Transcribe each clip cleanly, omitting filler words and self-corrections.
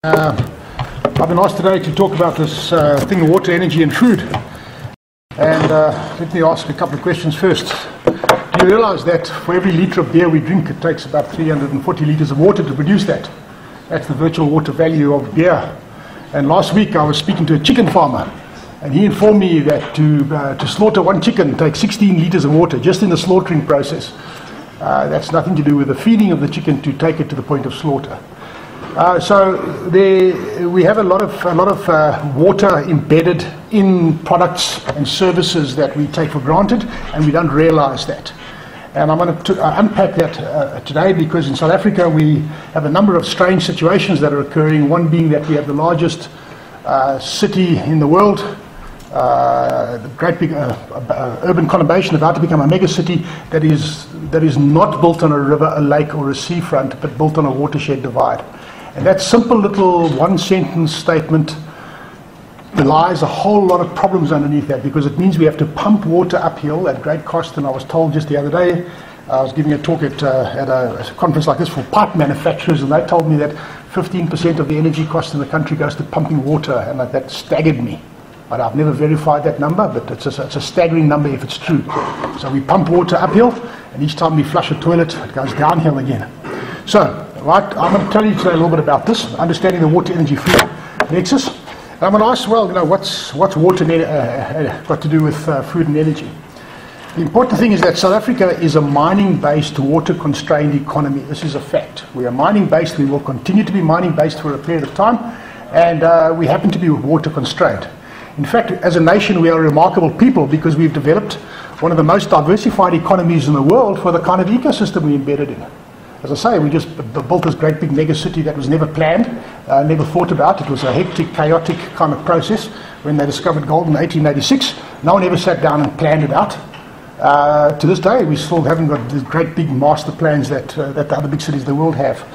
I've been asked today to talk about this thing, water, energy and food. And let me ask a couple of questions first. Do you realize that for every litre of beer we drink, it takes about 340 litres of water to produce that? That's the virtual water value of beer. And last week I was speaking to a chicken farmer, and he informed me that to slaughter one chicken takes 16 litres of water just in the slaughtering process. That's nothing to do with the feeding of the chicken to take it to the point of slaughter. So we have a lot of water embedded in products and services that we take for granted, and we don't realize that. And I'm going to unpack that today, because in South Africa we have a number of strange situations that are occurring. One being that we have the largest city in the world, the great big urban conurbation about to become a mega city that is not built on a river, a lake or a seafront, but built on a watershed divide. And that simple little one-sentence statement belies a whole lot of problems underneath that, because it means we have to pump water uphill at great cost. And I was told just the other day, I was giving a talk at a conference like this for pipe manufacturers, and they told me that 15% of the energy cost in the country goes to pumping water, and that staggered me. But I've never verified that number, but it's a staggering number if it's true. So we pump water uphill, and each time we flush a toilet, it goes downhill again. So, right, I'm going to tell you today a little bit about this, understanding the water, energy, food nexus. And I'm going to ask, well, what's water got to do with food and energy? The important thing is that South Africa is a mining-based, water-constrained economy. This is a fact. We are mining-based. We will continue to be mining-based for a period of time, and we happen to be water-constrained. In fact, as a nation, we are a remarkable people, because we've developed one of the most diversified economies in the world for the kind of ecosystem we're embedded in. As I say, we just built this great big mega city that was never planned, never thought about. It was a hectic, chaotic kind of process. When they discovered gold in 1886, no one ever sat down and planned it out. To this day, we still haven't got the great big master plans that the other big cities of the world have.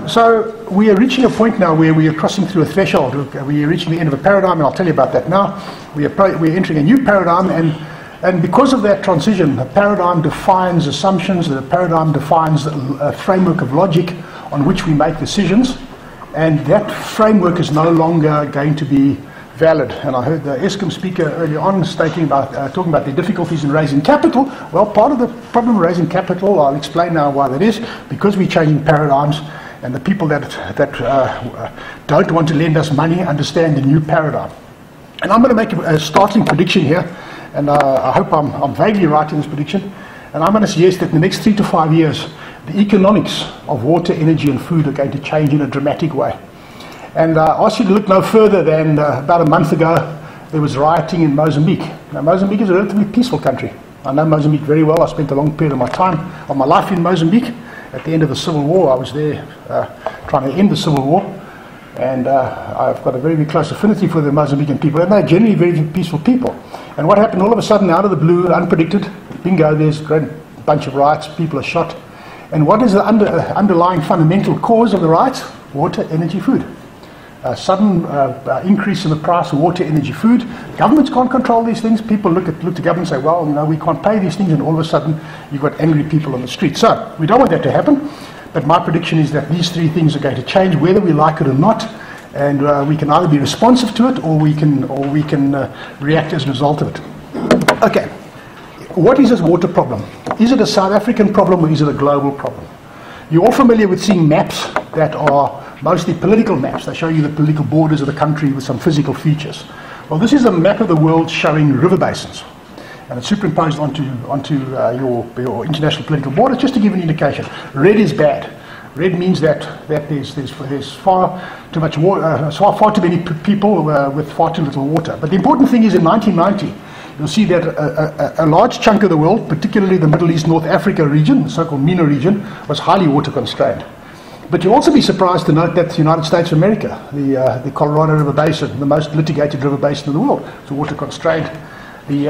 So we are reaching a point now where we are crossing through a threshold. We are reaching the end of a paradigm, and I'll tell you about that now. We're entering a new paradigm, and because of that transition, the paradigm defines assumptions, the paradigm defines a framework of logic on which we make decisions, and that framework is no longer going to be valid. And I heard the Eskom speaker earlier on talking about the difficulties in raising capital. Well, part of the problem raising capital, I'll explain now why that is, because we're changing paradigms, and the people that don't want to lend us money understand the new paradigm. And I'm going to make a startling prediction here, and I hope I'm vaguely right in this prediction. And I'm going to suggest that in the next 3 to 5 years, the economics of water, energy and food are going to change in a dramatic way. And I ask you to look no further than about a month ago, there was rioting in Mozambique. Now, Mozambique is a relatively peaceful country. I know Mozambique very well. I spent a long period of my life in Mozambique. At the end of the Civil War, I was there trying to end the Civil War. And I've got a very, very close affinity for the Mozambican people, and they're generally very peaceful people. And what happened all of a sudden, out of the blue, unpredicted, bingo, there's a great bunch of riots, people are shot. And what is the underlying fundamental cause of the riots? Water, energy, food. A sudden increase in the price of water, energy, food. Governments can't control these things. People look to government and say, well, we can't pay these things, and all of a sudden you've got angry people on the street. So we don't want that to happen. But my prediction is that these three things are going to change, whether we like it or not, and we can either be responsive to it, or we can react as a result of it. Okay, what is this water problem? Is it a South African problem, or is it a global problem? You're all familiar with seeing maps that are mostly political maps. They show you the political borders of the country with some physical features. Well, this is a map of the world showing river basins, and it's superimposed onto your international political borders, just to give an indication. Red is bad. Red means that there's far too much water, far too many people with far too little water. But the important thing is, in 1990, you'll see that a large chunk of the world, particularly the Middle East, North Africa region, the so-called MENA region, was highly water constrained. But you'll also be surprised to note that the United States of America, the Colorado River Basin, the most litigated river basin in the world, is water constrained. The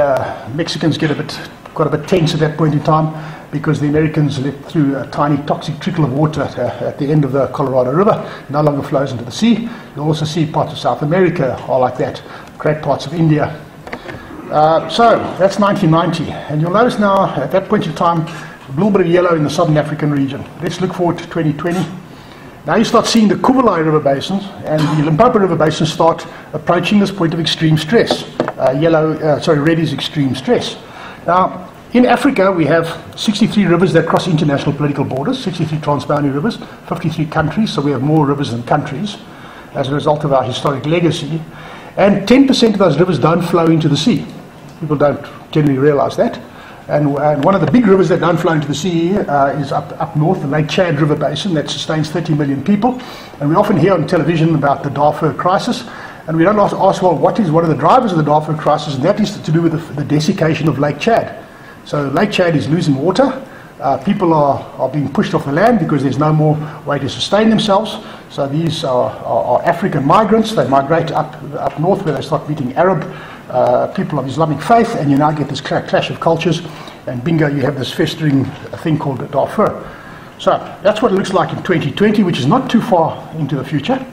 Mexicans got a bit tense at that point in time, because the Americans let through a tiny toxic trickle of water at the end of the Colorado River. It no longer flows into the sea. You'll also see parts of South America are like that, great parts of India. So that's 1990, and you'll notice now at that point in time a little bit of yellow in the southern African region. Let's look forward to 2020. Now you start seeing the Kuvalai River basins and the Limpopo River basins start approaching this point of extreme stress. Red is extreme stress. Now, in Africa, we have 63 rivers that cross international political borders, 63 transboundary rivers, 53 countries, so we have more rivers than countries as a result of our historic legacy. And 10% of those rivers don't flow into the sea. People don't generally realize that. And one of the big rivers that don't flow into the sea is up north, the Lake Chad River Basin, that sustains 30 million people. And we often hear on television about the Darfur crisis, and we don't ask, well, what are the drivers of the Darfur crisis? And that is to do with the desiccation of Lake Chad. So Lake Chad is losing water. People are being pushed off the land because there's no more way to sustain themselves. So these are African migrants. They migrate up north where they start meeting Arab people of Islamic faith, and you now get this clash of cultures, and bingo, you have this festering thing called Darfur. So that's what it looks like in 2020, which is not too far into the future.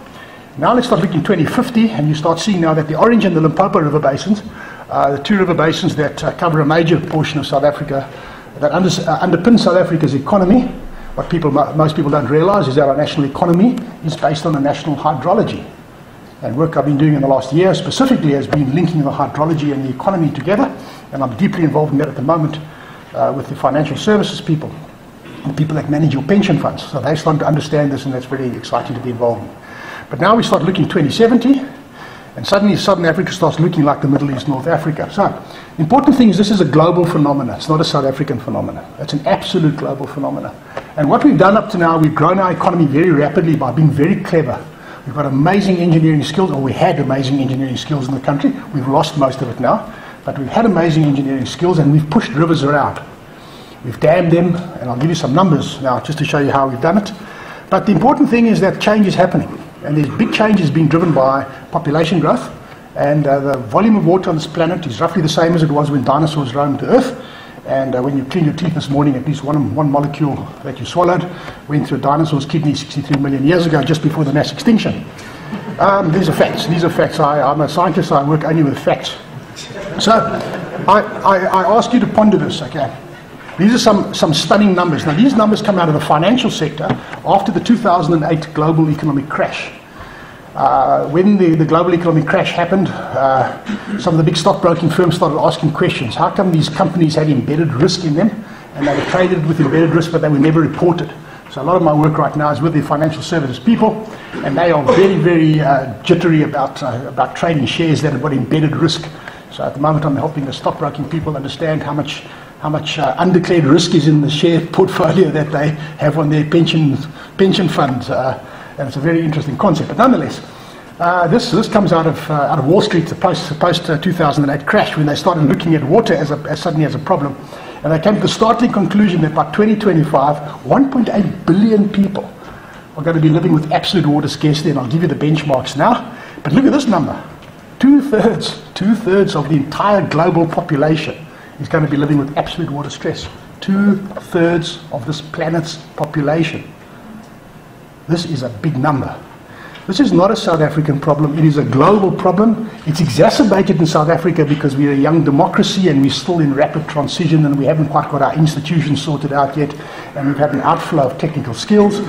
Now let's start looking 2050, and you start seeing now that the Orange and the Limpopo river basins, the two river basins that cover a major portion of South Africa, that underpin South Africa's economy. What most people don't realize is that our national economy is based on the national hydrology. And work I've been doing in the last year specifically has been linking the hydrology and the economy together, and I'm deeply involved in that at the moment with the financial services people and people that manage your pension funds. So they're starting to understand this, and that's very exciting to be involved in. But now we start looking 2070, and suddenly Southern Africa starts looking like the Middle East, North Africa. So the important thing is this is a global phenomenon. It's not a South African phenomenon. It's an absolute global phenomenon. And what we've done up to now, we've grown our economy very rapidly by being very clever. We've got amazing engineering skills, or we had amazing engineering skills in the country. We've lost most of it now, but we've had amazing engineering skills, and we've pushed rivers around. We've dammed them, and I'll give you some numbers now just to show you how we've done it. But the important thing is that change is happening, and there's big changes being driven by population growth, and the volume of water on this planet is roughly the same as it was when dinosaurs roamed the Earth. And when you clean your teeth this morning, at least one molecule that you swallowed went through a dinosaur's kidney 63 million years ago, just before the mass extinction. These are facts. These are facts. I'm a scientist. I work only with facts. So I ask you to ponder this, okay? These are some stunning numbers. Now, these numbers come out of the financial sector after the 2008 global economic crash. When the global economic crash happened, some of the big stockbroking firms started asking questions. How come these companies had embedded risk in them, and they were traded with embedded risk, but they were never reported? So a lot of my work right now is with the financial services people, and they are very, very jittery about trading shares that have got embedded risk. So at the moment, I'm helping the stockbroking people understand how much undeclared risk is in the share portfolio that they have on their pension funds. And it's a very interesting concept. But nonetheless, this comes out of Wall Street, the post 2008 crash, when they started looking at water suddenly as a problem. And they came to the startling conclusion that by 2025, 1.8 billion people are going to be living with absolute water scarcity. And I'll give you the benchmarks now. But look at this number. Two-thirds of the entire global population is going to be living with absolute water stress. 2/3 of this planet's population. This is a big number. This is not a South African problem. It is a global problem. It's exacerbated in South Africa because we're a young democracy and we're still in rapid transition, and we haven't quite got our institutions sorted out yet, and we've had an outflow of technical skills.